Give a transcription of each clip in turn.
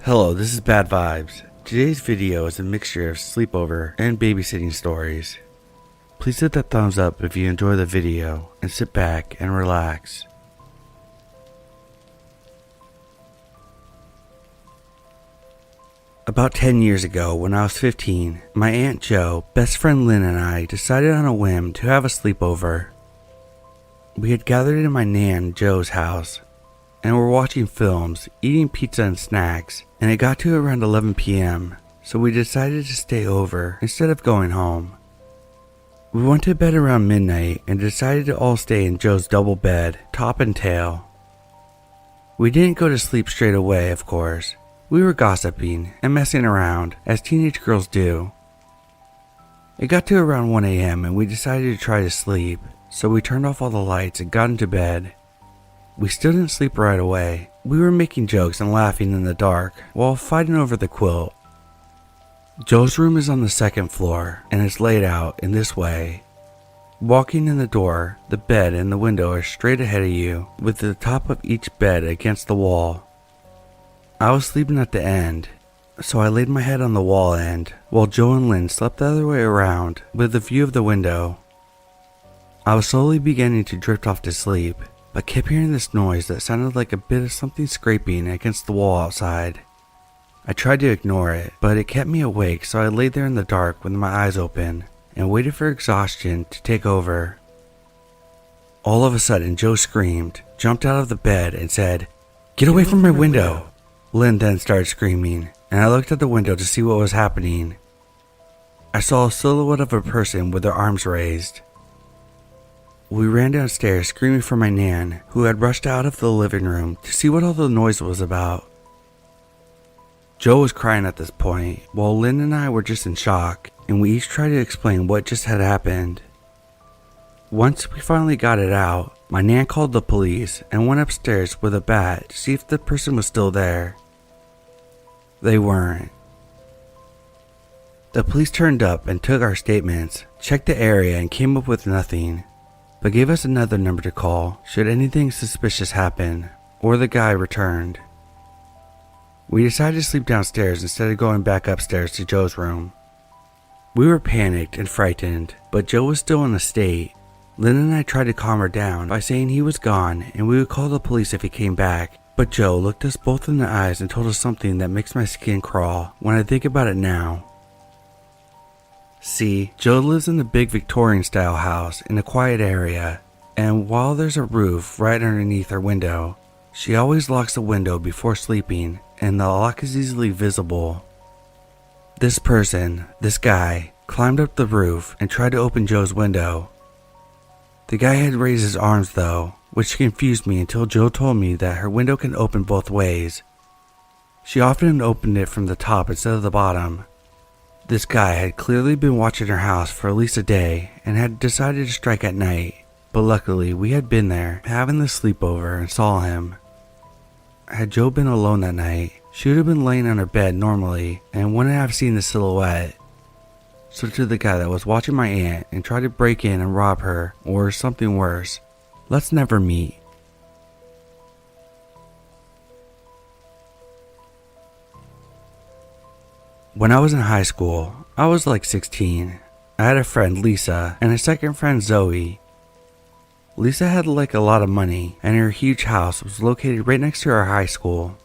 Hello, this is Bad Vibes. Today's video is a mixture of sleepover and babysitting stories. Please hit that thumbs up if you enjoy the video and sit back and relax. About 10 years ago, when I was 15, my Aunt Jo, best friend Lynn and I decided on a whim to have a sleepover. We had gathered in my Nan Jo's house and were watching films, eating pizza and snacks, and it got to around 11 p.m., so we decided to stay over instead of going home. We went to bed around midnight and decided to all stay in Jo's double bed, top and tail. We didn't go to sleep straight away, of course. We were gossiping and messing around, as teenage girls do. It got to around 1 a.m. and we decided to try to sleep, so we turned off all the lights and got into bed. We still didn't sleep right away. We were making jokes and laughing in the dark while fighting over the quilt. Jo's room is on the second floor and it's laid out in this way. Walking in the door, the bed and the window are straight ahead of you, with the top of each bed against the wall. I was sleeping at the end, so I laid my head on the wall end, while Jo and Lynn slept the other way around with a view of the window. I was slowly beginning to drift off to sleep, but kept hearing this noise that sounded like a bit of something scraping against the wall outside. I tried to ignore it, but it kept me awake, so I laid there in the dark with my eyes open and waited for exhaustion to take over. All of a sudden, Jo screamed, jumped out of the bed, and said, "Get away from my window!" Lynn then started screaming, and I looked at the window to see what was happening. I saw a silhouette of a person with their arms raised. We ran downstairs screaming for my Nan, who had rushed out of the living room to see what all the noise was about. Jo was crying at this point, while Lynn and I were just in shock, and we each tried to explain what just had happened. Once we finally got it out, my Nan called the police and went upstairs with a bat to see if the person was still there. They weren't. The police turned up and took our statements, checked the area and came up with nothing, but gave us another number to call should anything suspicious happen or the guy returned. We decided to sleep downstairs instead of going back upstairs to Jo's room. We were panicked and frightened, but Jo was still in a state. Lynn and I tried to calm her down by saying he was gone and we would call the police if he came back, but Jo looked us both in the eyes and told us something that makes my skin crawl when I think about it now. See, Jo lives in a big Victorian-style house in a quiet area, and while there's a roof right underneath her window, she always locks the window before sleeping, and the lock is easily visible. This person, this guy, climbed up the roof and tried to open Jo's window. The guy had raised his arms though, which confused me until Jo told me that her window can open both ways. She often opened it from the top instead of the bottom. This guy had clearly been watching her house for at least a day and had decided to strike at night, but luckily we had been there having the sleepover and saw him. Had Jo been alone that night, she would have been laying on her bed normally and wouldn't have seen the silhouette. So to the guy that was watching my aunt and tried to break in and rob her or something worse, let's never meet. When I was in high school, I was like 16. I had a friend, Lisa, and a second friend, Zoe. Lisa had like a lot of money, and her huge house was located right next to our high school.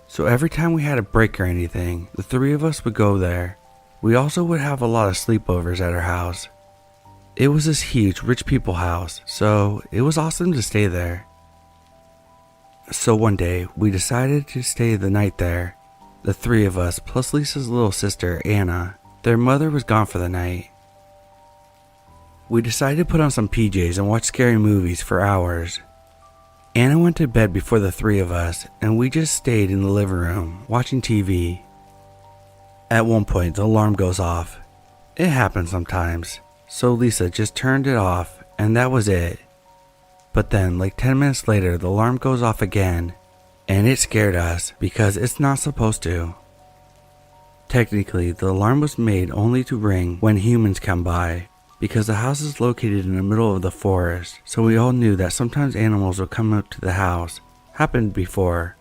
So every time we had a break or anything, the three of us would go there. We also would have a lot of sleepovers at her house. It was this huge rich people house, so it was awesome to stay there. So one day, we decided to stay the night there. The three of us, plus Lisa's little sister, Anna. Their mother was gone for the night. We decided to put on some PJs and watch scary movies for hours. Anna went to bed before the three of us, and we just stayed in the living room, watching TV. At one point, the alarm goes off. It happens sometimes, so Lisa just turned it off, and that was it. But then, like 10 minutes later, the alarm goes off again, and it scared us because it's not supposed to. Technically, the alarm was made only to ring when humans come by, because the house is located in the middle of the forest, so we all knew that sometimes animals would come up to the house. Happened before.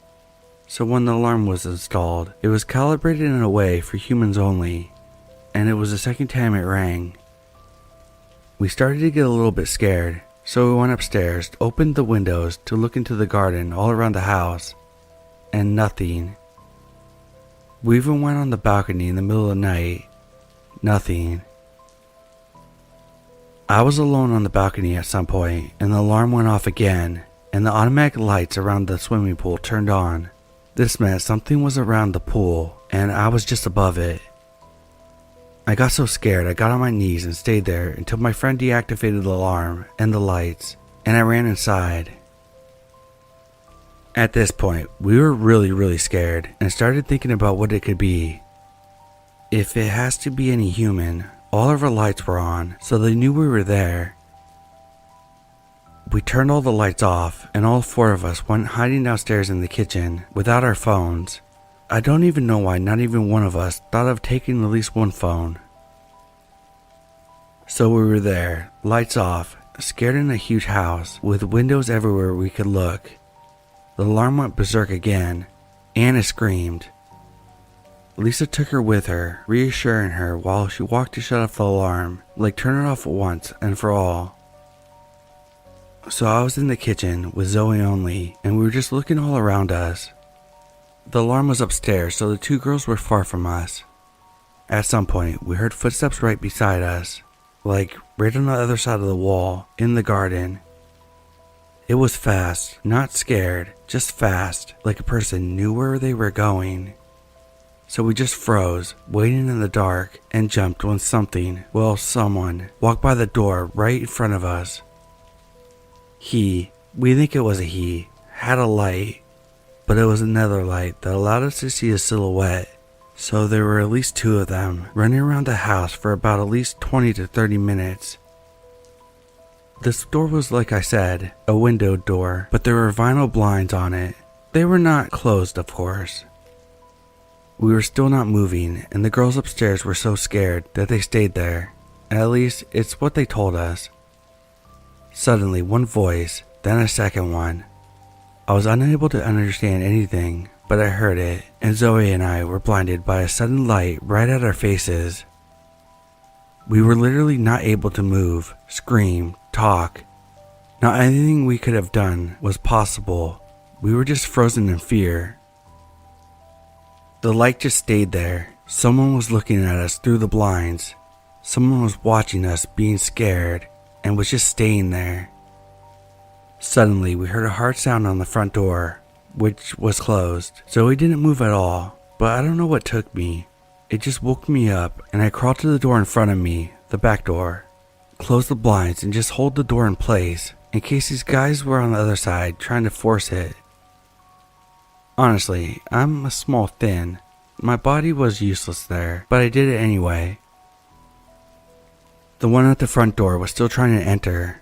so when the alarm was installed, it was calibrated in a way for humans only, and it was the second time it rang. We started to get a little bit scared, so we went upstairs, opened the windows to look into the garden all around the house, and nothing. We even went on the balcony in the middle of the night. Nothing. I was alone on the balcony at some point, and the alarm went off again, and the automatic lights around the swimming pool turned on. This meant something was around the pool, and I was just above it. I got so scared I got on my knees and stayed there until my friend deactivated the alarm and the lights, and I ran inside. At this point, we were really scared and started thinking about what it could be. If it has to be any human, all of our lights were on, so they knew we were there. We turned all the lights off, and all four of us went hiding downstairs in the kitchen without our phones. I don't even know why not even one of us thought of taking at least one phone. So we were there, lights off, scared in a huge house with windows everywhere we could look. The alarm went berserk again. Anna screamed. Lisa took her with her, reassuring her while she walked to shut off the alarm, like turn it off once and for all. So I was in the kitchen with Zoe only, and we were just looking all around us. The alarm was upstairs, so the two girls were far from us. At some point, we heard footsteps right beside us, like right on the other side of the wall, in the garden. It was fast, not scared, just fast, like a person knew where they were going. So we just froze, waiting in the dark, and jumped when someone, walked by the door right in front of us. We think it was a he, had a light, but it was another light that allowed us to see a silhouette. So there were at least two of them running around the house for about at least 20 to 30 minutes. This door was, like I said, a window door, but there were vinyl blinds on it. They were not closed, of course. We were still not moving, and the girls upstairs were so scared that they stayed there. At least, it's what they told us. Suddenly, one voice, then a second one. I was unable to understand anything, but I heard it, and Zoe and I were blinded by a sudden light right at our faces. We were literally not able to move, scream, talk. Not anything we could have done was possible. We were just frozen in fear. The light just stayed there. Someone was looking at us through the blinds. Someone was watching us being scared and was just staying there. Suddenly, we heard a hard sound on the front door, which was closed. Zoe didn't move at all, but I don't know what took me. It just woke me up, and I crawled to the door in front of me, the back door, closed the blinds, and just hold the door in place in case these guys were on the other side trying to force it. Honestly, I'm a small thin. My body was useless there, but I did it anyway. The one at the front door was still trying to enter.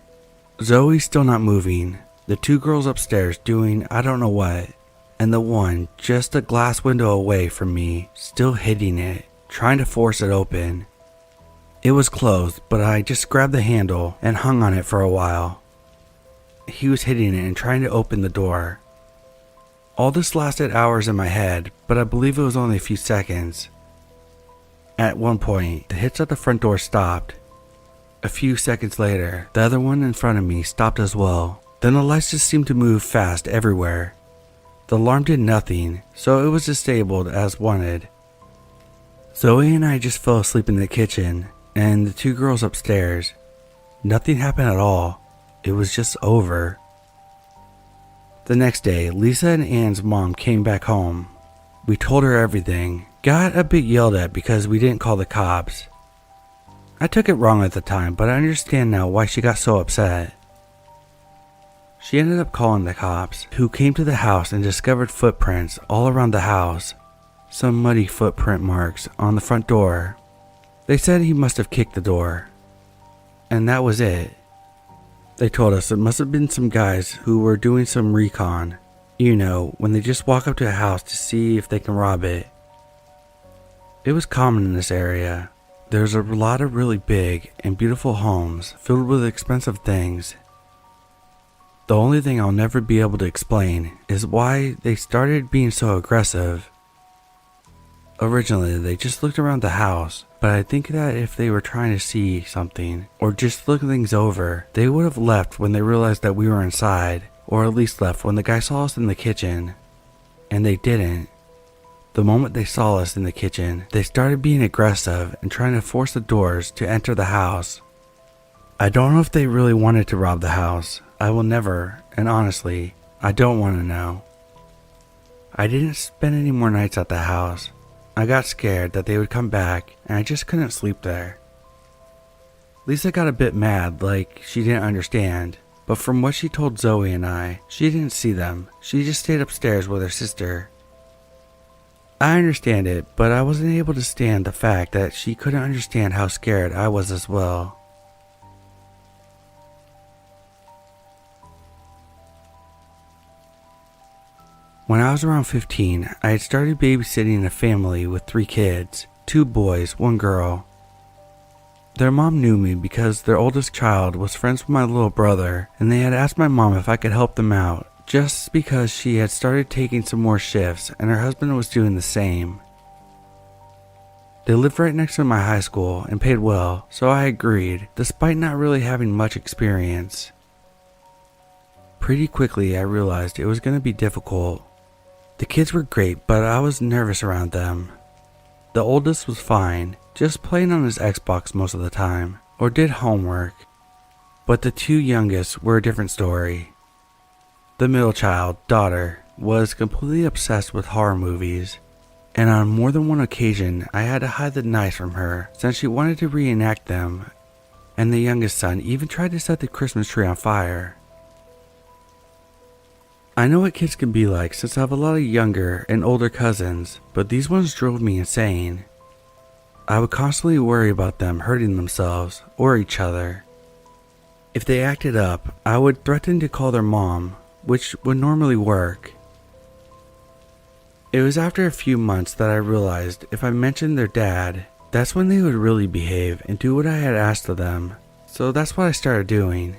Zoe still not moving, the two girls upstairs doing I don't know what, and the one just a glass window away from me still hitting it, trying to force it open. It was closed, but I just grabbed the handle and hung on it for a while. He was hitting it and trying to open the door. All this lasted hours in my head, but I believe it was only a few seconds. At one point, the hits at the front door stopped. A few seconds later, the other one in front of me stopped as well. Then the lights just seemed to move fast everywhere. The alarm did nothing, so it was disabled as wanted. Zoe and I just fell asleep in the kitchen, and the two girls upstairs. Nothing happened at all. It was just over. The next day, Lisa and Anne's mom came back home. We told her everything. Got a bit yelled at because we didn't call the cops. I took it wrong at the time, but I understand now why she got so upset. She ended up calling the cops, who came to the house and discovered footprints all around the house. Some muddy footprint marks on the front door. They said he must have kicked the door. And that was it. They told us it must have been some guys who were doing some recon. You know, when they just walk up to a house to see if they can rob it. It was common in this area. There's a lot of really big and beautiful homes filled with expensive things. The only thing I'll never be able to explain is why they started being so aggressive. Originally, they just looked around the house, but I think that if they were trying to see something or just look things over, they would have left when they realized that we were inside, or at least left when the guy saw us in the kitchen. And they didn't. The moment they saw us in the kitchen, they started being aggressive and trying to force the doors to enter the house. I don't know if they really wanted to rob the house. I will never, and honestly, I don't want to know. I didn't spend any more nights at the house. I got scared that they would come back and I just couldn't sleep there. Lisa got a bit mad, like she didn't understand, but from what she told Zoe and I, she didn't see them. She just stayed upstairs with her sister. I understand it, but I wasn't able to stand the fact that she couldn't understand how scared I was as well. When I was around 15, I had started babysitting a family with 3 kids, 2 boys, 1 girl. Their mom knew me because their oldest child was friends with my little brother, and they had asked my mom if I could help them out, just because she had started taking some more shifts and her husband was doing the same. They lived right next to my high school and paid well, so I agreed, despite not really having much experience. Pretty quickly I realized it was going to be difficult. The kids were great, but I was nervous around them. The oldest was fine, just playing on his Xbox most of the time, or did homework. But the 2 youngest were a different story. The middle child, daughter, was completely obsessed with horror movies, and on more than one occasion I had to hide the knives from her since she wanted to reenact them, and the youngest son even tried to set the Christmas tree on fire. I know what kids can be like since I have a lot of younger and older cousins, but these ones drove me insane. I would constantly worry about them hurting themselves or each other. If they acted up, I would threaten to call their mom, which would normally work. It was after a few months that I realized if I mentioned their dad, that's when they would really behave and do what I had asked of them, so that's what I started doing.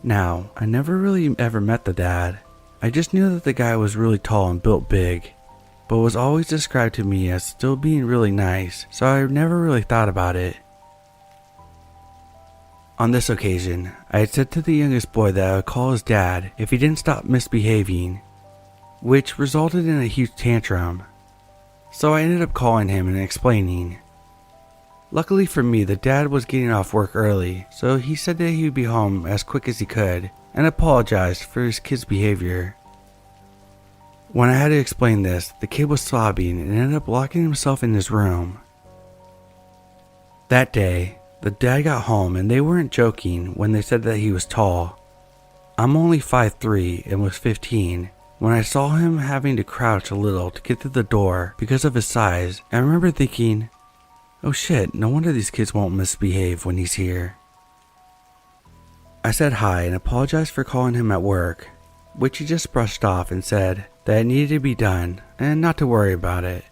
Now, I never really ever met the dad. I just knew that the guy was really tall and built big, but was always described to me as still being really nice, so I never really thought about it. On this occasion, I had said to the youngest boy that I would call his dad if he didn't stop misbehaving, which resulted in a huge tantrum. So I ended up calling him and explaining. Luckily for me, the dad was getting off work early, so he said that he would be home as quick as he could and apologized for his kid's behavior. When I had to explain this, the kid was sobbing and ended up locking himself in his room. That day, the dad got home and they weren't joking when they said that he was tall. I'm only 5'3" and was 15. When I saw him having to crouch a little to get to the door because of his size, I remember thinking, oh shit, no wonder these kids won't misbehave when he's here. I said hi and apologized for calling him at work, which he just brushed off and said that it needed to be done and not to worry about it.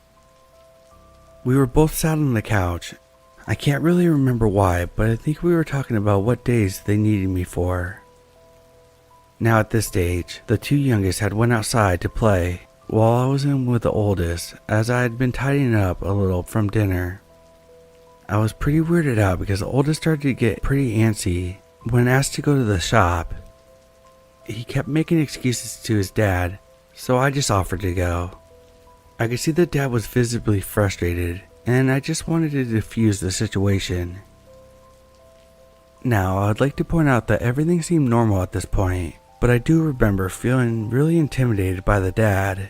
We were both sat on the couch. I can't really remember why, but I think we were talking about what days they needed me for. Now at this stage, the 2 youngest had went outside to play while I was in with the oldest, as I had been tidying up a little from dinner. I was pretty weirded out because the oldest started to get pretty antsy when asked to go to the shop. He kept making excuses to his dad, so I just offered to go. I could see that dad was visibly frustrated, and I just wanted to defuse the situation. Now, I'd like to point out that everything seemed normal at this point, but I do remember feeling really intimidated by the dad.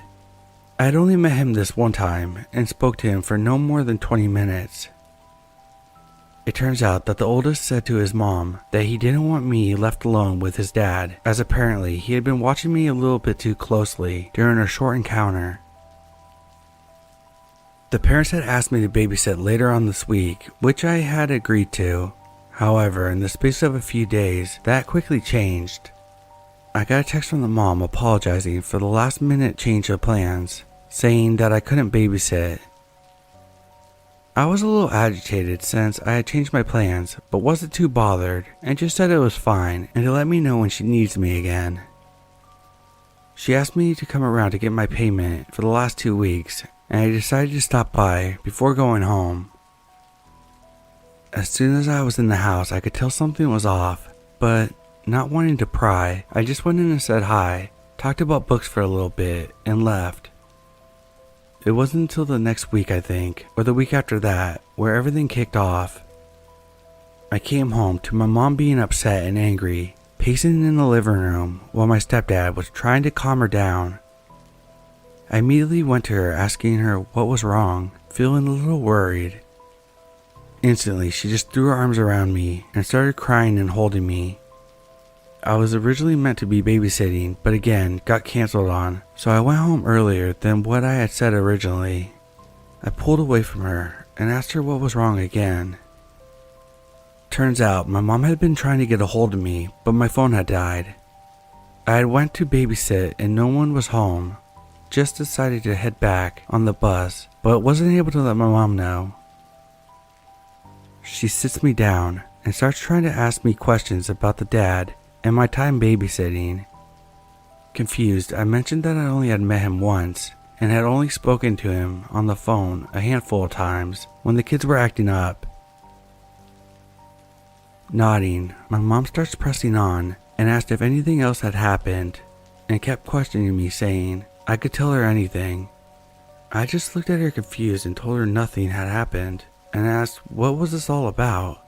I had only met him this one time and spoke to him for no more than 20 minutes. It turns out that the oldest said to his mom that he didn't want me left alone with his dad, as apparently he had been watching me a little bit too closely during our short encounter. The parents had asked me to babysit later on this week, which I had agreed to. However, in the space of a few days, that quickly changed. I got a text from the mom apologizing for the last minute change of plans, saying that I couldn't babysit. I was a little agitated since I had changed my plans, but wasn't too bothered and just said it was fine and to let me know when she needs me again. She asked me to come around to get my payment for the last 2 weeks, and I decided to stop by before going home. As soon as I was in the house, I could tell something was off, but not wanting to pry, I just went in and said hi, talked about books for a little bit, and left. It wasn't until the next week, I think, or the week after that, where everything kicked off. I came home to my mom being upset and angry, pacing in the living room while my stepdad was trying to calm her down. I immediately went to her asking her what was wrong, feeling a little worried. Instantly, she just threw her arms around me and started crying and holding me. I was originally meant to be babysitting, but again, got canceled on, so I went home earlier than what I had said originally. I pulled away from her and asked her what was wrong again. Turns out, my mom had been trying to get a hold of me, but my phone had died. I had went to babysit and no one was home. Just decided to head back on the bus, but wasn't able to let my mom know. She sits me down and starts trying to ask me questions about the dad and my time babysitting. Confused, I mentioned that I only had met him once and had only spoken to him on the phone a handful of times when the kids were acting up. Nodding, my mom starts pressing on and asked if anything else had happened and kept questioning me, saying I could tell her anything. I just looked at her confused and told her nothing had happened and asked what was this all about.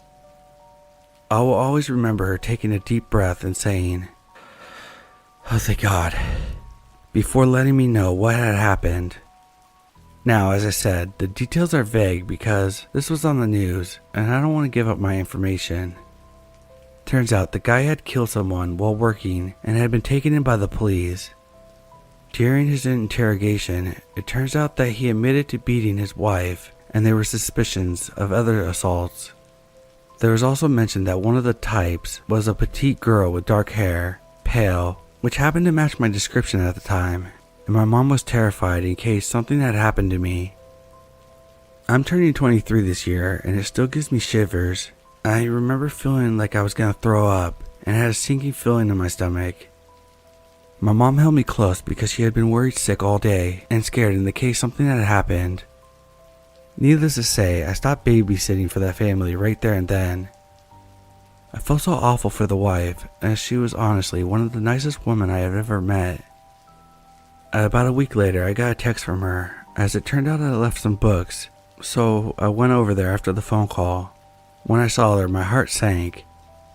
I will always remember her taking a deep breath and saying, "Oh, thank God," before letting me know what had happened. Now, as I said, the details are vague because this was on the news and I don't want to give up my information. Turns out the guy had killed someone while working and had been taken in by the police. During his interrogation, it turns out that he admitted to beating his wife and there were suspicions of other assaults. There was also mention that one of the types was a petite girl with dark hair, pale, which happened to match my description at the time, and my mom was terrified in case something had happened to me. I'm turning 23 this year and it still gives me shivers. I remember feeling like I was going to throw up and had a sinking feeling in my stomach. My mom held me close because she had been worried sick all day and scared in the case something had happened. Needless to say, I stopped babysitting for that family right there and then. I felt so awful for the wife, as she was honestly one of the nicest women I have ever met. About a week later, I got a text from her, as it turned out I left some books, so I went over there after the phone call. When I saw her, my heart sank.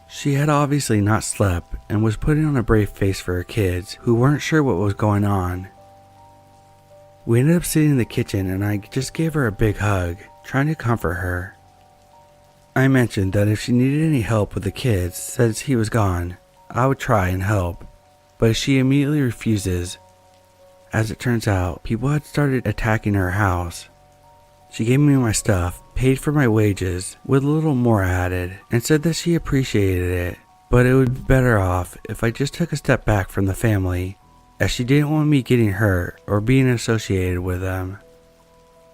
She had obviously not slept and was putting on a brave face for her kids, who weren't sure what was going on. We ended up sitting in the kitchen and I just gave her a big hug, trying to comfort her. I mentioned that if she needed any help with the kids since he was gone, I would try and help, but she immediately refuses. As it turns out, people had started attacking her house. She gave me my stuff, paid for my wages, with a little more added, and said that she appreciated it, but it would be better off if I just took a step back from the family, as she didn't want me getting hurt or being associated with them.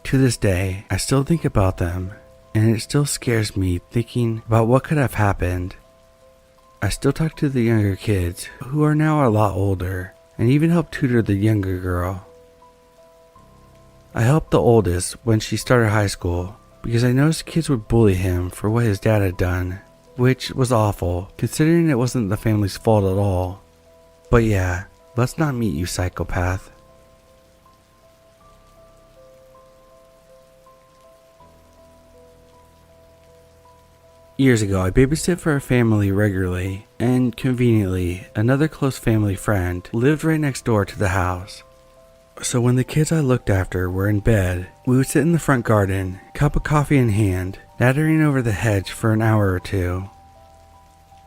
To this day, I still think about them, and it still scares me thinking about what could have happened. I still talk to the younger kids, who are now a lot older, and even help tutor the younger girl. I helped the oldest when she started high school, because I noticed kids would bully him for what his dad had done, which was awful, considering it wasn't the family's fault at all. But yeah, let's not meet, you psychopath. Years ago, I babysit for a family regularly, and conveniently, another close family friend lived right next door to the house. So when the kids I looked after were in bed, we would sit in the front garden, cup of coffee in hand, nattering over the hedge for an hour or two.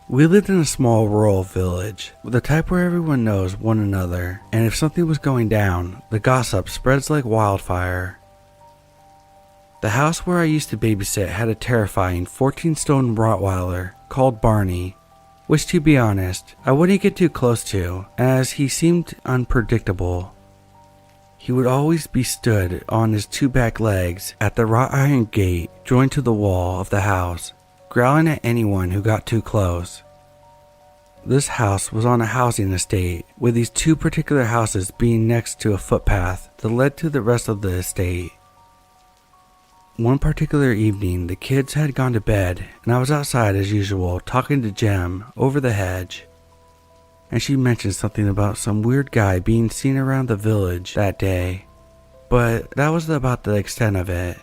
We lived in a small rural village, the type where everyone knows one another, and if something was going down, the gossip spreads like wildfire. The house where I used to babysit had a terrifying 14-stone Rottweiler called Barney, which, to be honest, I wouldn't get too close to, as he seemed unpredictable. He would always be stood on his two back legs at the wrought iron gate joined to the wall of the house, growling at anyone who got too close. This house was on a housing estate, with these two particular houses being next to a footpath that led to the rest of the estate. One particular evening, the kids had gone to bed, and I was outside as usual talking to Jem over the hedge. And she mentioned something about some weird guy being seen around the village that day, but that was about the extent of it.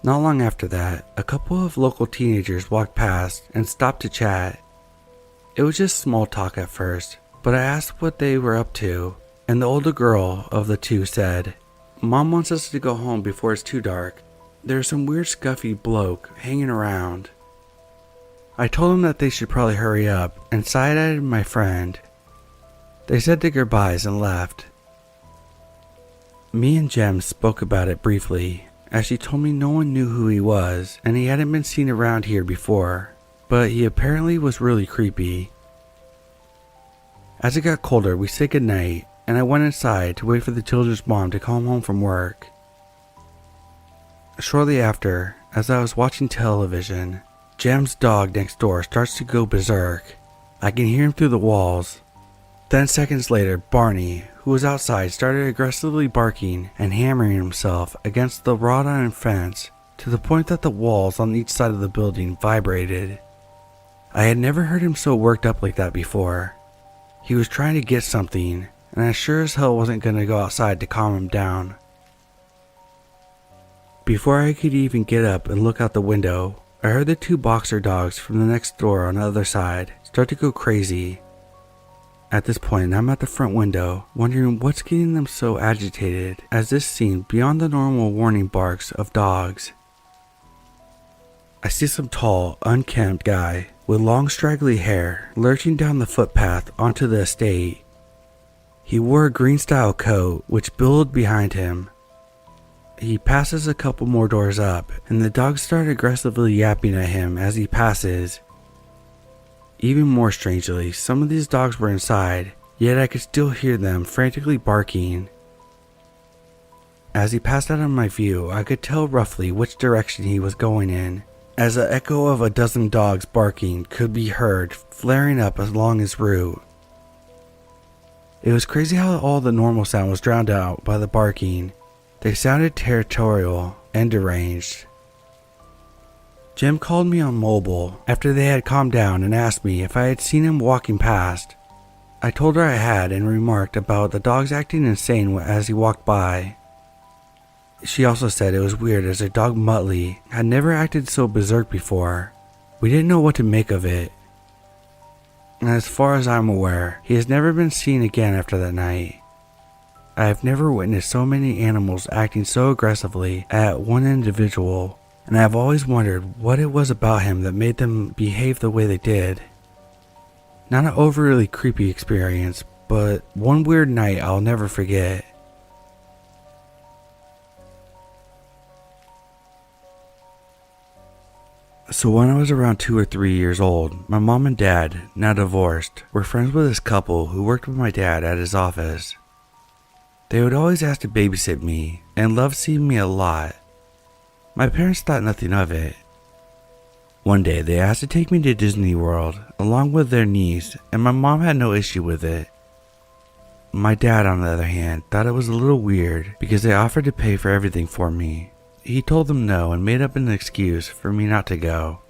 Not long after that, a couple of local teenagers walked past and stopped to chat. It was just small talk at first, but I asked what they were up to, and the older girl of the two said, "Mom wants us to go home before it's too dark. There's some weird scuffy bloke hanging around." I told them that they should probably hurry up and side-eyed my friend. They said their goodbyes and left. Me and Jem spoke about it briefly, as she told me no one knew who he was and he hadn't been seen around here before, but he apparently was really creepy. As it got colder, we said goodnight, and I went inside to wait for the children's mom to come home from work. Shortly after, as I was watching television, Jem's dog next door starts to go berserk. I can hear him through the walls. Then seconds later, Barney, who was outside, started aggressively barking and hammering himself against the wrought iron fence to the point that the walls on each side of the building vibrated. I had never heard him so worked up like that before. He was trying to get something, and I sure as hell wasn't going to go outside to calm him down. Before I could even get up and look out the window, I heard the two boxer dogs from the next door on the other side start to go crazy. At this point, I'm at the front window, wondering what's getting them so agitated, as this seemed beyond the normal warning barks of dogs. I see some tall, unkempt guy with long straggly hair lurching down the footpath onto the estate. He wore a green style coat which billowed behind him. He passes a couple more doors up, and the dogs start aggressively yapping at him as he passes. Even more strangely, some of these dogs were inside, yet I could still hear them frantically barking. As he passed out of my view, I could tell roughly which direction he was going in, as the echo of a dozen dogs barking could be heard flaring up along his route. It was crazy how all the normal sound was drowned out by the barking. They sounded territorial and deranged. Jem called me on mobile after they had calmed down and asked me if I had seen him walking past. I told her I had and remarked about the dogs acting insane as he walked by. She also said it was weird as her dog Muttley had never acted so berserk before. We didn't know what to make of it. And as far as I'm aware, he has never been seen again after that night. I have never witnessed so many animals acting so aggressively at one individual, and I have always wondered what it was about him that made them behave the way they did. Not an overly creepy experience, but one weird night I'll never forget. So when I was around 2 or 3 years old, my mom and dad, now divorced, were friends with this couple who worked with my dad at his office. They would always ask to babysit me and loved seeing me a lot. My parents thought nothing of it. One day they asked to take me to Disney World along with their niece, and my mom had no issue with it. My dad, on the other hand, thought it was a little weird because they offered to pay for everything for me. He told them no and made up an excuse for me not to go.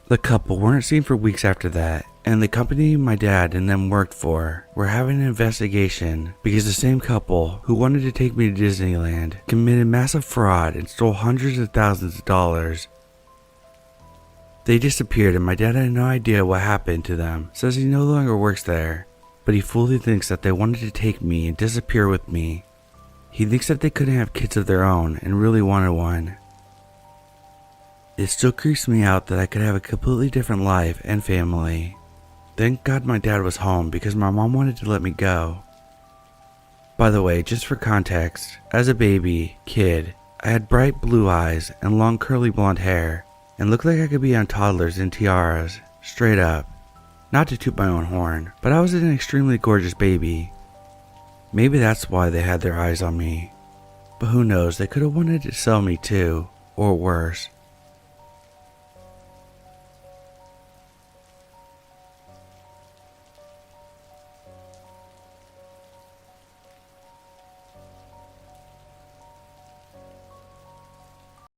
The couple weren't seen for weeks after that, and the company my dad and them worked for were having an investigation because the same couple who wanted to take me to Disneyland committed massive fraud and stole hundreds of thousands of dollars. They disappeared and my dad had no idea what happened to them, says he no longer works there, but he fully thinks that they wanted to take me and disappear with me. He thinks that they couldn't have kids of their own and really wanted one. It still creeps me out that I could have a completely different life and family. Thank God my dad was home because my mom wanted to let me go. By the way, just for context, as a kid, I had bright blue eyes and long curly blonde hair and looked like I could be on toddlers in tiaras, straight up. Not to toot my own horn, but I was an extremely gorgeous baby. Maybe that's why they had their eyes on me. But who knows, they could have wanted to sell me too, or worse.